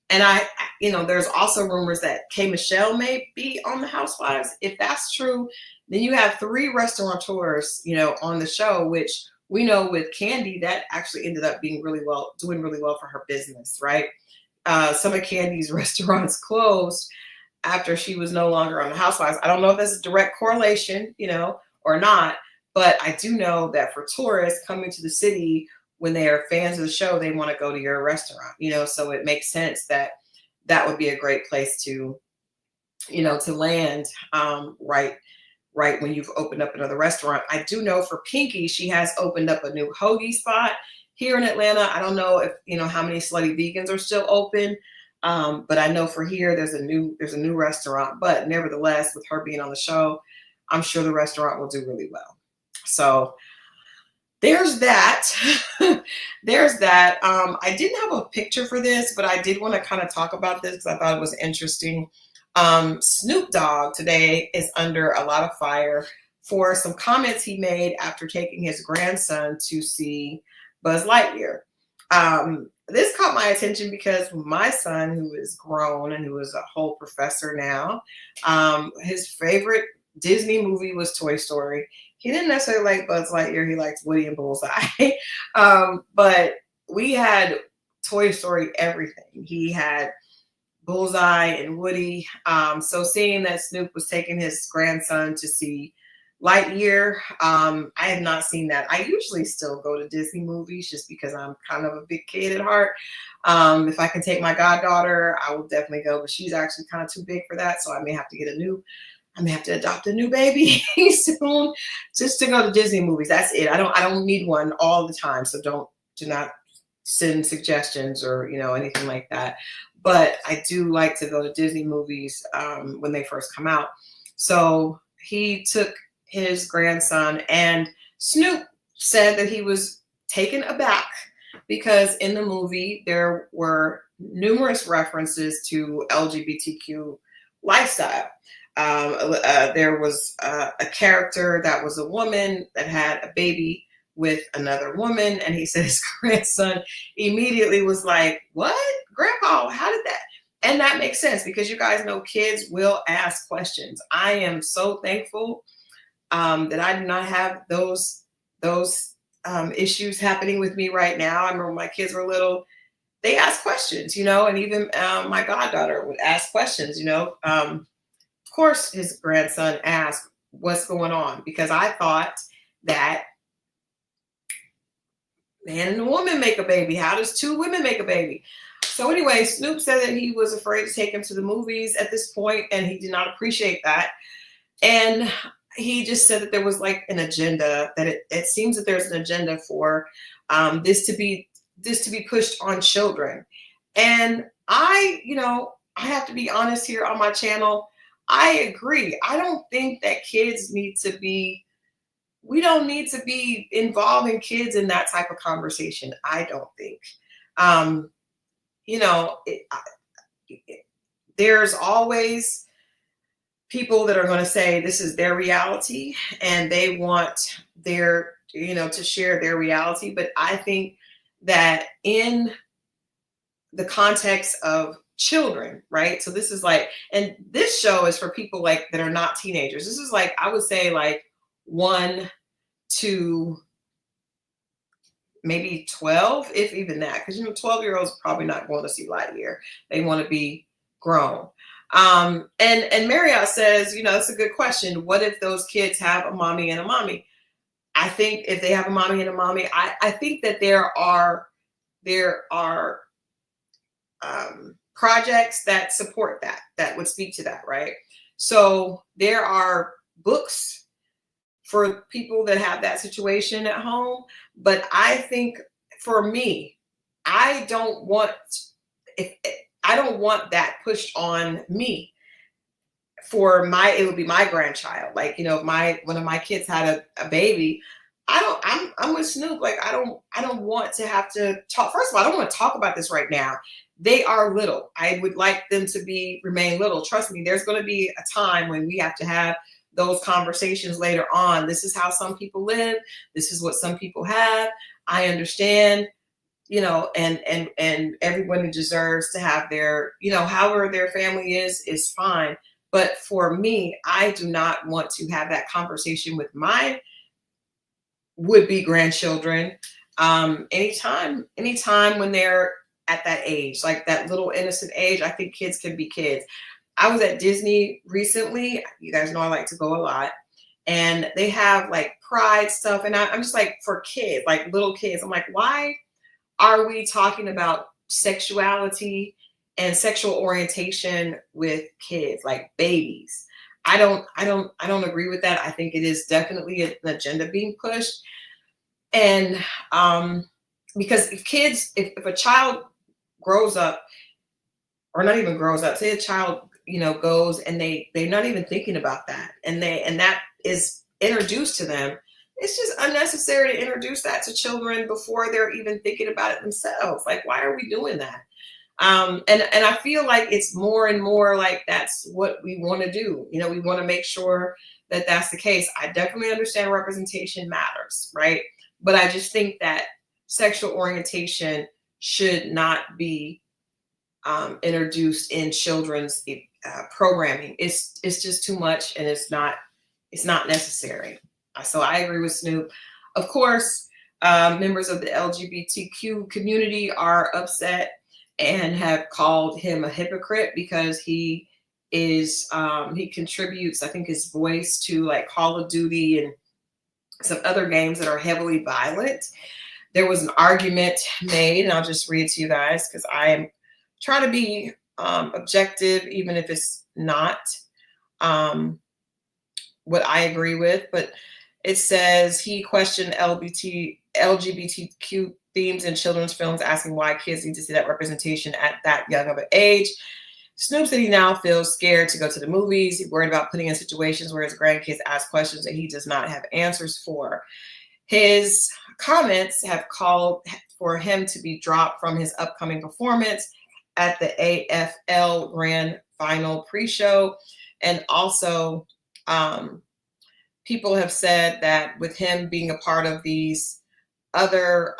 And you know, there's also rumors that K. Michelle may be on the Housewives. If that's true, then you have 3 restaurateurs, you know, on the show, which we know with Kandi, that actually ended up being doing really well for her business, right? Some of Kandi's restaurants closed after she was no longer on the Housewives. I don't know if that's a direct correlation, you know, or not, but I do know that for tourists coming to the city, when they are fans of the show, they want to go to your restaurant, you know, so it makes sense that that would be a great place to, you know, to land right when you've opened up another restaurant. I do know for Pinky, she has opened up a new hoagie spot here in Atlanta. I don't know if, you know, how many Slutty Vegans are still open, but I know for here, there's a new restaurant. But nevertheless, with her being on the show, I'm sure the restaurant will do really well. So there's that. There's that. I didn't have a picture for this, but I did want to kind of talk about this because I thought it was interesting. Snoop Dogg today is under a lot of fire for some comments he made after taking his grandson to see Buzz Lightyear. This caught my attention because my son, who is grown and who is a whole professor now, his favorite Disney movie was Toy Story. He didn't necessarily like Buzz Lightyear. He liked Woody and Bullseye. But we had Toy Story everything. He had Bullseye and Woody. So seeing that Snoop was taking his grandson to see Lightyear, I had not seen that. I usually still go to Disney movies just because I'm kind of a big kid at heart. If I can take my goddaughter, I will definitely go, but she's actually kind of too big for that. So I may have to adopt a new baby soon just to go to Disney movies. That's it. I don't need one all the time. So do not send suggestions or, anything like that. But I do like to go to Disney movies when they first come out. So he took his grandson, and Snoop said that he was taken aback because in the movie there were numerous references to LGBTQ lifestyle. There was a character that was a woman that had a baby with another woman, and he said his grandson immediately was like, "What, Grandpa? How did that?" And that makes sense because you guys know kids will ask questions. I am so thankful that I do not have those issues happening with me right now. I remember when my kids were little, they asked questions, and even my goddaughter would ask questions, Of course, his grandson asked, "What's going on?" Because I thought that man and a woman make a baby. How does two women make a baby? So anyway, Snoop said that he was afraid to take him to the movies at this point, and he did not appreciate that. And he just said that there was like an agenda, that it seems that there's an agenda for this to be pushed on children. And I have to be honest here on my channel. I agree. I don't think that we don't need to be involving kids in that type of conversation. I don't think. There's always people that are going to say this is their reality and they want to share their reality. But I think that in the context of children, right? So this is and this show is for people like that are not teenagers. This is like, I would say like 1 to maybe 12, if even that, because 12-year-olds are probably not going to see Lightyear. They want to be grown. And Marriott says, it's a good question. What if those kids have a mommy and a mommy? I think if they have a mommy and a mommy, I think that there are projects that support that would speak to that, right? So there are books for people that have that situation at home. But I think for me, I don't want that pushed on me. It would be my grandchild. Like, if one of my kids had a baby, I'm with Snoop. Like, I don't want to have to talk. First of all, I don't want to talk about this right now. They are little. I would like them to remain little. Trust me, there's going to be a time when we have to have those conversations later on. This is how some people live. This is what some people have. I understand, and everyone deserves to have their, however their family is fine. But for me, I do not want to have that conversation with my would-be grandchildren. Anytime when they're at that age, like that little innocent age, I think kids can be kids. I was at Disney recently. You guys know I like to go a lot. And they have like pride stuff. And I'm just like, for kids, like little kids, I'm like, why are we talking about sexuality and sexual orientation with kids, like babies? I don't agree with that. I think it is definitely an agenda being pushed. And because if a child grows up, or not even grows up, say a child, goes and they're not even thinking about that. And that is introduced to them. it's just unnecessary to introduce that to children before they're even thinking about it themselves. Like, why are we doing that? And I feel like it's more and more like that's what we want to do. You know, we want to make sure that that's the case. I definitely understand representation matters, right? But I just think that sexual orientation should not be introduced in children's programming. It's just too much, and it's not necessary. So I agree with Snoop. Of course, members of the LGBTQ community are upset and have called him a hypocrite because he contributes, I think, his voice to like Call of Duty and some other games that are heavily violent. There was an argument made, and I'll just read it to you guys because I am trying to be objective, even if it's not what I agree with. But it says he questioned LGBTQ themes in children's films, asking why kids need to see that representation at that young of an age. Snoop said he now feels scared to go to the movies. He's worried about putting in situations where his grandkids ask questions that he does not have answers for. His comments have called for him to be dropped from his upcoming performance at the AFL Grand Final pre-show. And also, people have said that with him being a part of these other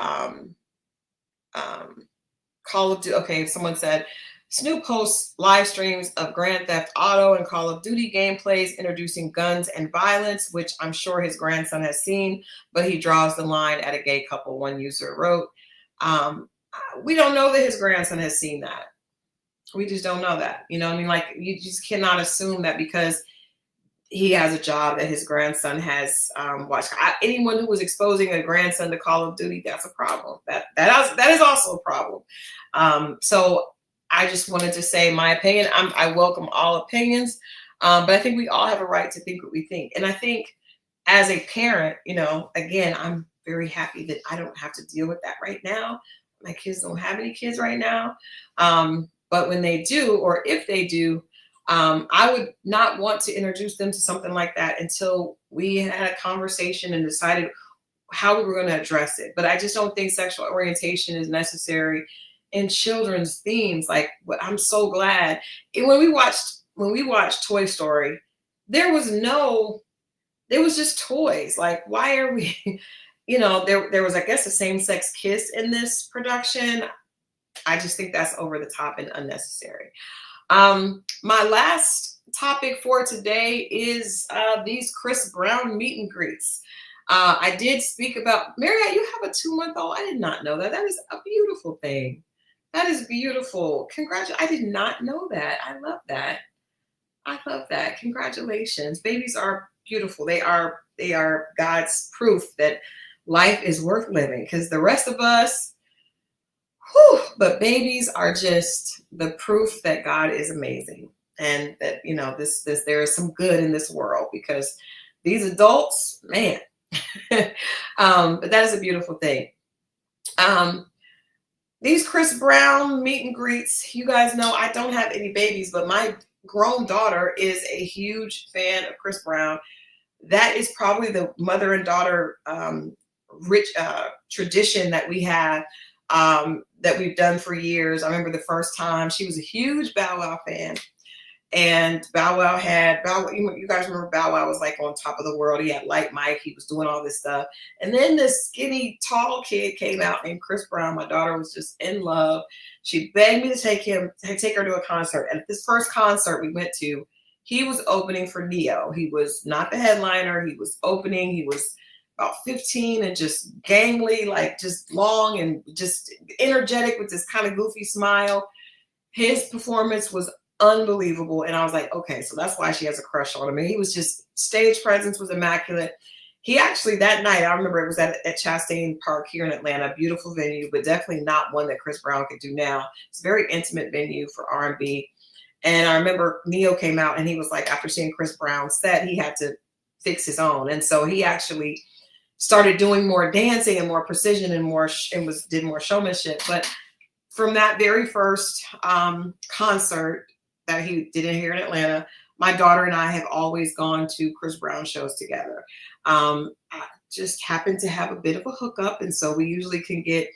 Call of Duty, okay, someone said, Snoop hosts live streams of Grand Theft Auto and Call of Duty gameplays introducing guns and violence, which I'm sure his grandson has seen, but he draws the line at a gay couple, one user wrote. We don't know that his grandson has seen that. We just don't know that. You know what I mean? Like, you just cannot assume that because he has a job that his grandson has watched. Anyone who was exposing a grandson to Call of Duty, that's a problem. That is also a problem. So I just wanted to say my opinion. I welcome all opinions, but I think we all have a right to think what we think. And I think as a parent, you know, again, I'm very happy that I don't have to deal with that right now. My kids don't have any kids right now. But when they do, or if they do, I would not want to introduce them to something like that until we had a conversation and decided how we were going to address it. But I just don't think sexual orientation is necessary in children's themes. Like, I'm so glad when we watched Toy Story, there was just toys. Like, why are we, you know, there was, I guess, a same-sex kiss in this production. I just think that's over the top and unnecessary. My last topic for today is these Chris Brown meet and greets. I did speak about, Marriott, you have a 2-month-old. I did not know that. That is a beautiful thing. That is beautiful. Congratulations. I did not know that. I love that. I love that. Congratulations. Babies are beautiful. They are God's proof that life is worth living, because the rest of us, but babies are just the proof that God is amazing, and that, you know, there is some good in this world, because these adults, man. But that is a beautiful thing. These Chris Brown meet and greets, you guys know I don't have any babies, but my grown daughter is a huge fan of Chris Brown. That is probably the mother and daughter rich tradition that we have, that we've done for years. I remember the first time she was a huge Bow Wow fan, and Bow Wow, you guys remember Bow Wow was like on top of the world. He had Like Mike, he was doing all this stuff. And then this skinny, tall kid came out named Chris Brown. My daughter was just in love. She begged me to take her to a concert. And at this first concert we went to, he was opening for Neo. He was not the headliner. He was opening. He was about 15 and just gangly, like just long and just energetic with this kind of goofy smile. His performance was unbelievable. And I was like, okay, so that's why she has a crush on him. And he was just, stage presence was immaculate. He actually, that night, I remember it was at Chastain Park here in Atlanta, beautiful venue, but definitely not one that Chris Brown could do now. It's a very intimate venue for R&B. And I remember Neo came out and he was like, after seeing Chris Brown set, he had to fix his own. And so he actually started doing more dancing and more precision and did more showmanship. But from that very first concert that he did here in Atlanta, my daughter and I have always gone to Chris Brown shows together. just happen to have a bit of a hookup, and so we usually can get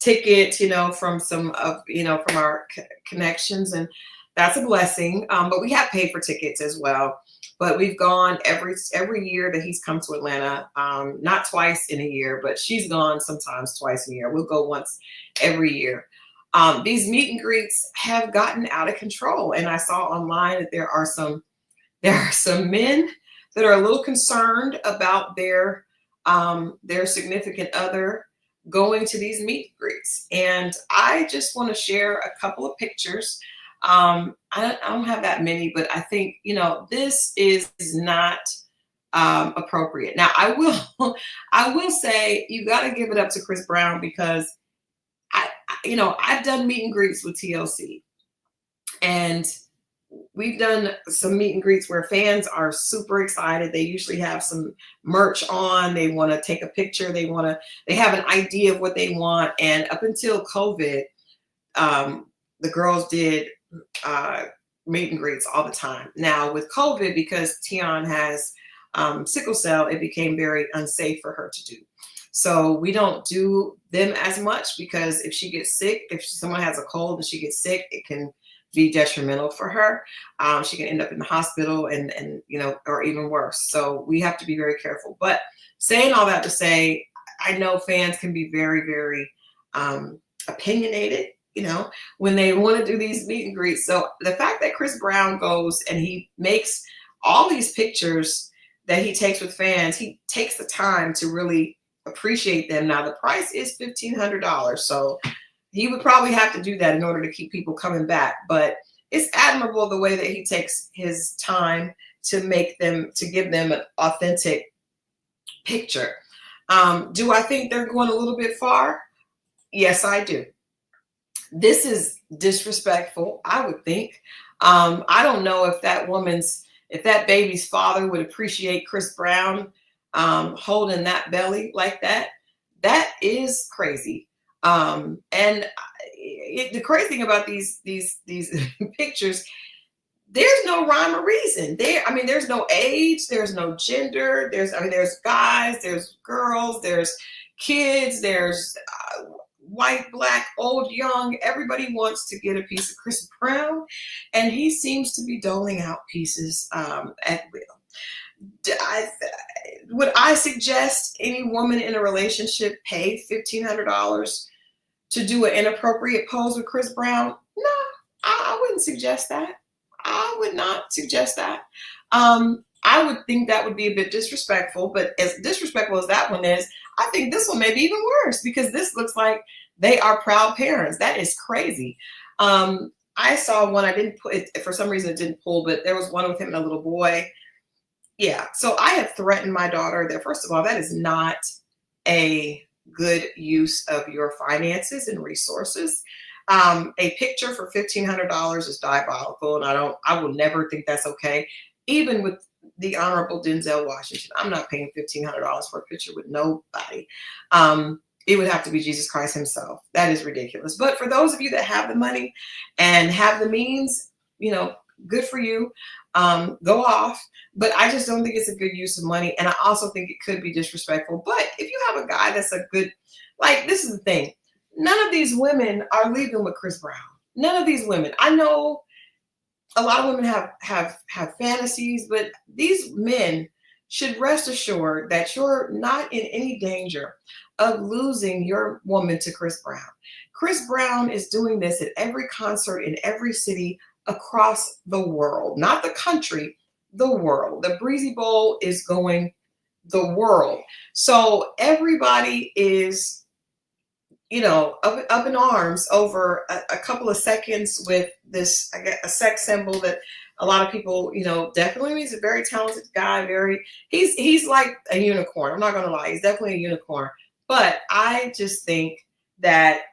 tickets, from some of, from our connections, and that's a blessing. But we have paid for tickets as well. But we've gone every year that he's come to Atlanta, not twice in a year, but she's gone sometimes twice a year. We'll go once every year. These meet and greets have gotten out of control, and I saw online that there are some men that are a little concerned about their significant other going to these meet and greets. And I just want to share a couple of pictures. I don't have that many, but I think, this is not appropriate. Now, I will say you got to give it up to Chris Brown, because I've done meet and greets with TLC, and we've done some meet and greets where fans are super excited. They usually have some merch on. They want to take a picture. They have an idea of what they want. And up until COVID, the girls did meet and greets all the time. Now with COVID, because Tion has sickle cell, it became very unsafe for her to do. So we don't do them as much, because if she gets sick, if someone has a cold and she gets sick, it can be detrimental for her. She can end up in the hospital and or even worse. So we have to be very careful. But saying all that to say, I know fans can be very, very opinionated, when they want to do these meet and greets. So the fact that Chris Brown goes and he makes all these pictures that he takes with fans, he takes the time to really appreciate them. Now the price is $1,500. So he would probably have to do that in order to keep people coming back. But it's admirable the way that he takes his time to give them an authentic picture. Do I think they're going a little bit far? Yes, I do. This is disrespectful, I would think. I don't know if that baby's father would appreciate Chris Brown holding that belly like that. That is crazy. And the crazy thing about these pictures, there's no rhyme or reason. There's no age, there's no gender. There's guys, there's girls, there's kids, there's white, black, old, young. Everybody wants to get a piece of Chris Brown, and he seems to be doling out pieces at will. Would I suggest any woman in a relationship pay $1,500 to do an inappropriate pose with Chris Brown? No, I wouldn't suggest that. I would not suggest that. I would think that would be a bit disrespectful, but as disrespectful as that one is, I think this one may be even worse, because this looks like they are proud parents. That is crazy. I saw one, I didn't put it, for some reason it didn't pull, but there was one with him and a little boy. Yeah, so I have threatened my daughter that, first of all, that is not a good use of your finances and resources. A picture for $1,500 is diabolical, and I will never think that's okay. Even with the Honorable Denzel Washington, I'm not paying $1,500 for a picture with nobody. It would have to be Jesus Christ himself. That is ridiculous. But for those of you that have the money and have the means, good for you. Go off. But I just don't think it's a good use of money. And I also think it could be disrespectful. But if you have a guy that's a good, this is the thing. None of these women are leaving with Chris Brown. None of these women. I know a lot of women have fantasies, but these men should rest assured that you're not in any danger of losing your woman to Chris Brown. Chris Brown is doing this at every concert in every city across the world, not the country, the world. The Breezy Bowl is going the world. So everybody is, up in arms over a couple of seconds with this, I guess, a sex symbol that a lot of people, definitely, he's a very talented guy. He's like a unicorn. I'm not going to lie. He's definitely a unicorn. But I just think that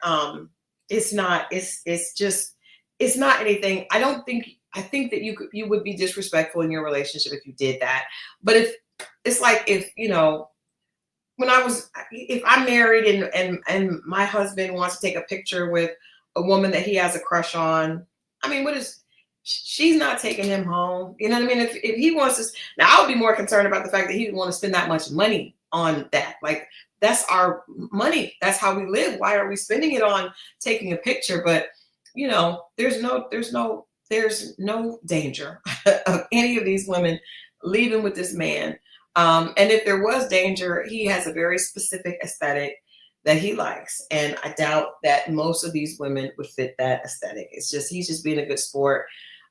it's not anything. I think that you would be disrespectful in your relationship if you did that. But if I'm married and my husband wants to take a picture with a woman that he has a crush on, she's not taking him home. You know what I mean? If he wants to, now I would be more concerned about the fact that he didn't want to spend that much money on that. Like, that's our money. That's how we live. Why are we spending it on taking a picture? But there's no danger of any of these women leaving with this man. And if there was danger, he has a very specific aesthetic that he likes. And I doubt that most of these women would fit that aesthetic. He's just being a good sport.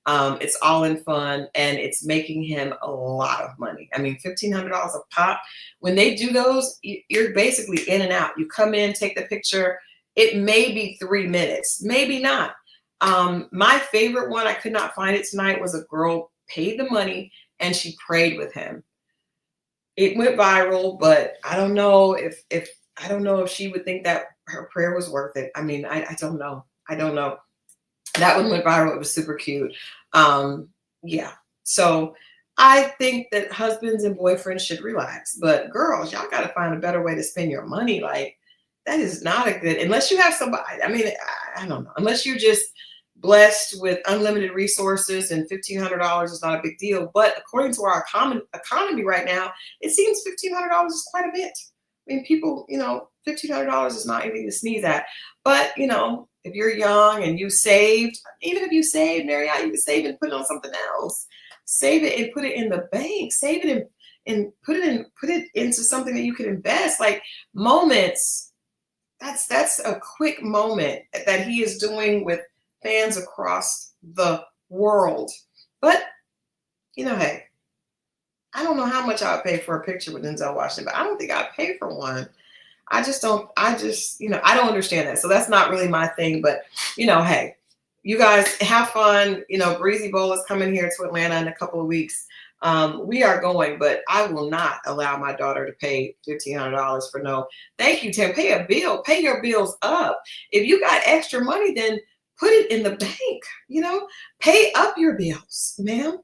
It's all in fun, and it's making him a lot of money. I mean, $1,500 a pop. When they do those, you're basically in and out. You come in, take the picture. It may be 3 minutes, maybe not. My favorite one, I could not find it tonight, was a girl paid the money and she prayed with him. It went viral, but I don't know if she would think that her prayer was worth it. I mean, I don't know. I don't know. That one went viral. It was super cute. Yeah. So I think that husbands and boyfriends should relax, but girls, y'all got to find a better way to spend your money. Like, that is not a good, unless you have somebody, I mean, I don't know, unless you're just blessed with unlimited resources and $1,500 is not a big deal. But according to our economy right now, it seems $1,500 is quite a bit. I mean, people, $1,500 is not anything to sneeze at. But, if you're young and you saved, even if you saved, Marriott, you can save and put it on something else. Save it and put it in the bank. Save it and put it into something that you can invest. Like, moments. That's a quick moment that he is doing with fans across the world. But, hey, I don't know how much I would pay for a picture with Denzel Washington, but I don't think I'd pay for one. I don't understand that. So that's not really my thing, but, hey, you guys have fun. Breezy Bowl is coming here to Atlanta in a couple of weeks. We are going, but I will not allow my daughter to pay $1,500 for no, thank you, Tim. Pay a bill, pay your bills up. If you got extra money, then put it in the bank, pay up your bills, ma'am,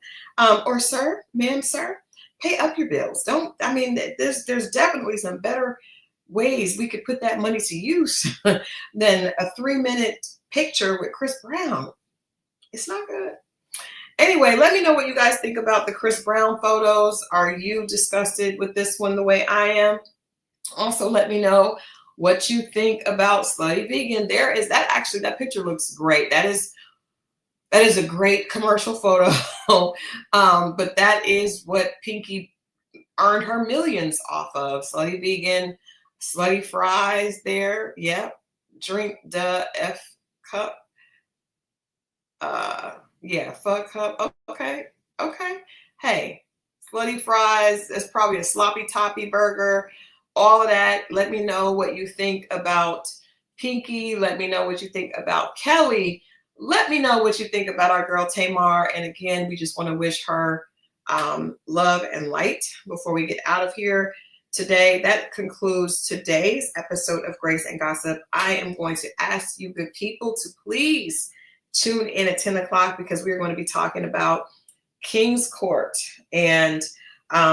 or sir, ma'am, sir, pay up your bills. There's definitely some better ways we could put that money to use than a 3-minute picture with Chris Brown. It's not good. Anyway, let me know what you guys think about the Chris Brown photos. Are you disgusted with this one the way I am? Also, let me know what you think about Slutty Vegan. That picture looks great. That is a great commercial photo. But that is what Pinky earned her millions off of. Slutty Vegan, Slutty Fries there. Yep. Drink the F cup. Yeah, fuck cup. Okay. Hey, Slutty Fries. That's probably a sloppy toppy burger. All of that. Let me know what you think about Pinky. Let me know what you think about Kelly. Let me know what you think about our girl Tamar. And again, we just want to wish her love and light before we get out of here today. That concludes today's episode of Grace and Gossip. I am going to ask you good people to please tune in at 10 o'clock because we're going to be talking about King's Court. And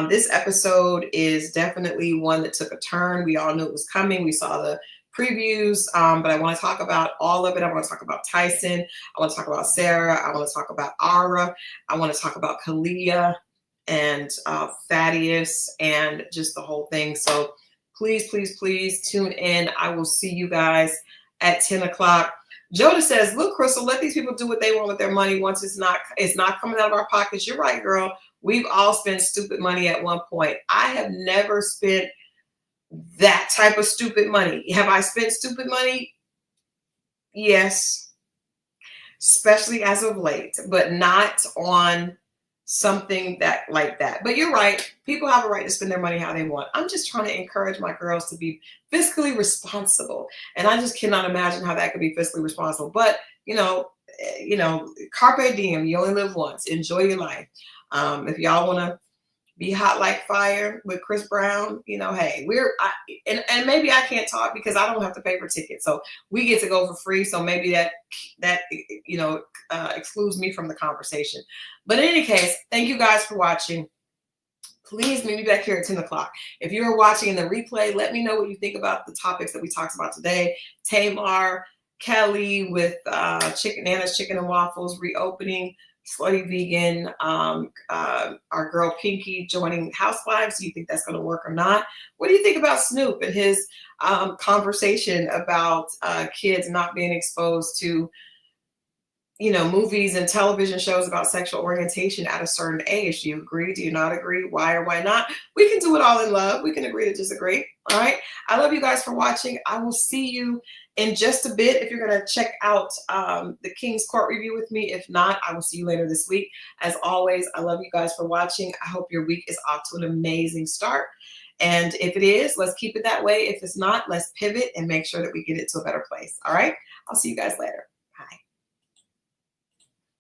this episode is definitely one that took a turn. We all knew it was coming. We saw the previews, but I want to talk about all of it. I want to talk about Tyson. I want to talk about Sarah. I want to talk about Ara. I want to talk about Kalia and Thaddeus and just the whole thing. So please, please, please tune in. I will see you guys at 10 o'clock. Joda says, look, Crystal, let these people do what they want with their money once it's not coming out of our pockets. You're right, girl. We've all spent stupid money at one point. I have never spent that type of stupid money. Have I spent stupid money? Yes, especially as of late, but not on something like that. But you're right. People have a right to spend their money how they want. I'm just trying to encourage my girls to be fiscally responsible. And I just cannot imagine how that could be fiscally responsible. But, carpe diem, you only live once. Enjoy your life. If y'all want to be hot like fire with Chris Brown, hey, and maybe I can't talk because I don't have to pay for tickets. So we get to go for free. So maybe that excludes me from the conversation. But in any case, thank you guys for watching. Please meet me back here at 10 o'clock. If you're watching in the replay, let me know what you think about the topics that we talked about today. Tamar, Kelly with Nana's Chicken and Waffles reopening, slutty vegan, our girl Pinky joining Housewives. Do you think that's going to work or not? What do you think about Snoop and his conversation about kids not being exposed to, movies and television shows about sexual orientation at a certain age? Do you agree? Do you not agree? Why or why not? We can do it all in love. We can agree to disagree. All right. I love you guys for watching. I will see you in just a bit if you're going to check out the King's Court review with me. If not, I will see you later this week. As always, I love you guys for watching. I hope your week is off to an amazing start. And if it is, let's keep it that way. If it's not, let's pivot and make sure that we get it to a better place. All right. I'll see you guys later.